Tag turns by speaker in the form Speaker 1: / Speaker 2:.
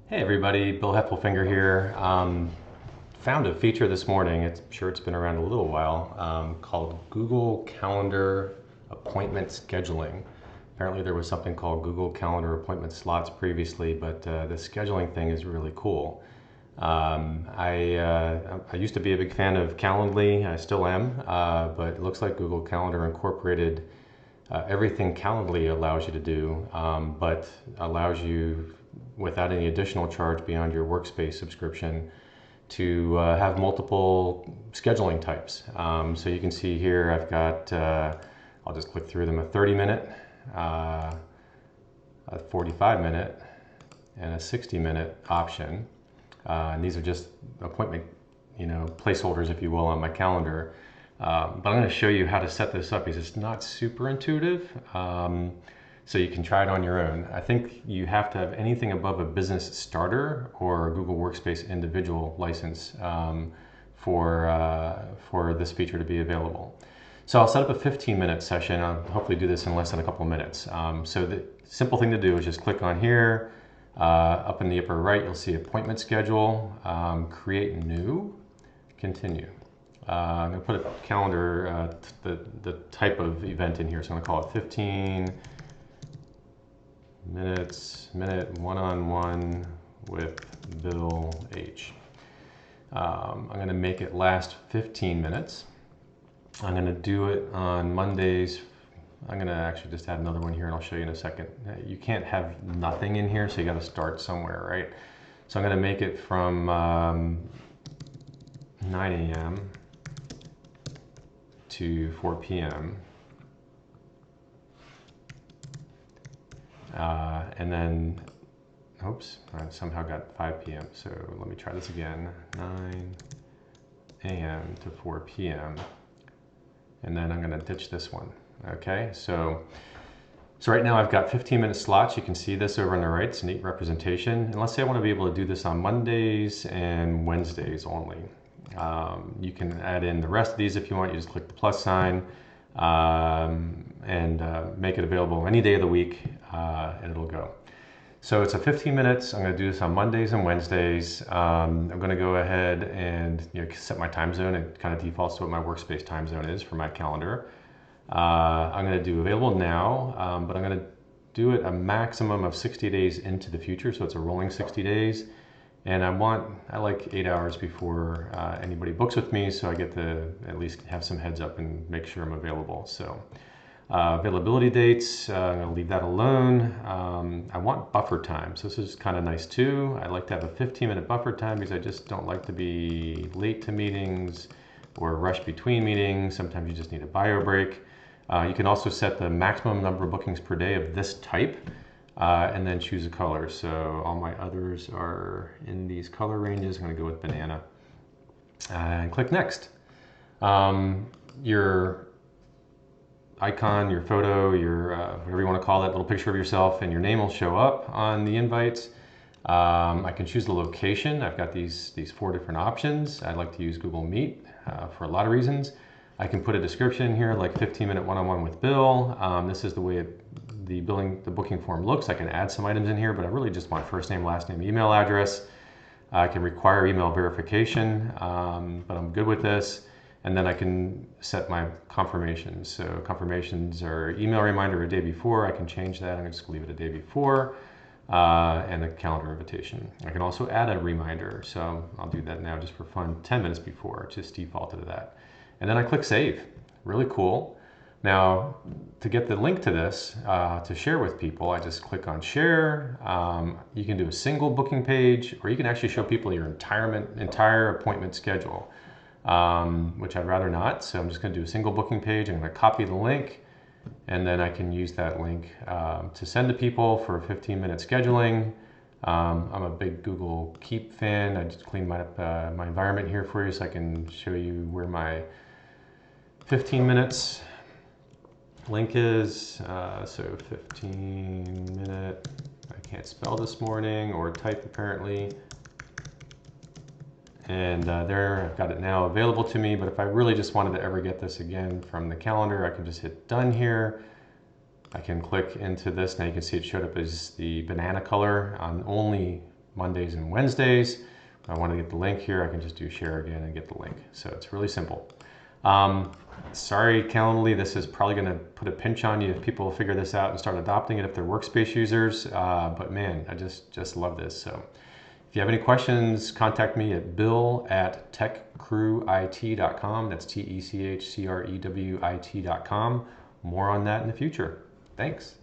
Speaker 1: Hey everybody, Bill Heffelfinger here. Found a feature this morning, I'm sure it's been around a little while, called Google Calendar Appointment Scheduling. Apparently there was something called Google Calendar Appointment Slots previously, but the scheduling thing is really cool. I used to be a big fan of Calendly, I still am, but it looks like Google Calendar incorporated everything Calendly allows you to do, but allows you, without any additional charge beyond your Workspace subscription, to have multiple scheduling types. So you can see here I've got, I'll just click through them, a 30-minute, a 45-minute, and a 60-minute option. And these are just appointment, placeholders, if you will, on my calendar. But I'm going to show you how to set this up because it's not super intuitive. So you can try it on your own. I think you have to have anything above a business starter or a Google Workspace Individual license for this feature to be available. So I'll set up a 15-minute session. I'll hopefully do this in less than a couple of minutes. So the simple thing to do is just click on here. Up in the upper right, you'll see appointment schedule, create new, continue. I'm going to put a calendar, the type of event in here. So I'm going to call it 15 minute one-on-one with Bill H. I'm going to make it last 15 minutes. I'm going to do it on Mondays. I'm going to actually just add another one here and I'll show you in a second. You can't have nothing in here, so you got to start somewhere, right? So I'm going to make it from 9 a.m. to 4 p.m. And then, oops, I somehow got 5 p.m. So let me try this again. 9 a.m. to 4 p.m. And then I'm going to ditch this one. Okay, so right now I've got 15-minute slots. You can see this over on the right. It's a neat representation. And let's say I want to be able to do this on Mondays and Wednesdays only. You can add in the rest of these if you want. You just click the plus sign and make it available any day of the week, and it'll go. So it's a 15 minutes. I'm going to do this on Mondays and Wednesdays. I'm going to go ahead and set my time zone. It kind of defaults to what my Workspace time zone is for my calendar. I'm going to do available now, but I'm going to do it a maximum of 60 days into the future. So it's a rolling 60 days. And I like 8 hours before anybody books with me, so I get to at least have some heads up and make sure I'm available. So availability dates, I'm going to leave that alone. I want buffer time, so this is kind of nice too. I like to have a 15-minute buffer time because I just don't like to be late to meetings or rush between meetings. Sometimes you just need a bio break. You can also set the maximum number of bookings per day of this type. And then choose a color. So all my others are in these color ranges. I'm going to go with banana. And click next. Your icon, your photo, your whatever you want to call it, little picture of yourself, and your name will show up on the invites. I can choose the location. I've got these 4 different options. I like to use Google Meet for a lot of reasons. I can put a description here like 15-minute one-on-one with Bill. This is the way the booking form looks. I can add some items in here, but I really just want first name, last name, email address. I can require email verification, but I'm good with this. And then I can set my confirmations. So confirmations are email reminder a day before. I can change that. I'm going to just leave it a day before, and a calendar invitation. I can also add a reminder. So I'll do that now just for fun, 10 minutes before, just defaulted to that. And then I click save. Really cool. Now, to get the link to this, to share with people, I just click on share. You can do a single booking page, or you can actually show people your entire appointment schedule, which I'd rather not. So I'm just going to do a single booking page. I'm going to copy the link, and then I can use that link to send to people for 15-minute scheduling. I'm a big Google Keep fan. I just cleaned my environment here for you so I can show you where my 15 minutes link is. So 15-minute, I can't spell this morning or type apparently. And there, I've got it now available to me, but if I really just wanted to ever get this again from the calendar, I can just hit done here. I can click into this. Now you can see it showed up as the banana color on only Mondays and Wednesdays. If I want to get the link here, I can just do share again and get the link. So it's really simple. Sorry, Calendly, this is probably going to put a pinch on you if people figure this out and start adopting it if they're Workspace users. But man, I just love this. So if you have any questions, contact me at bill@techcrewit.com. That's TECHCREWIT.com. More on that in the future. Thanks.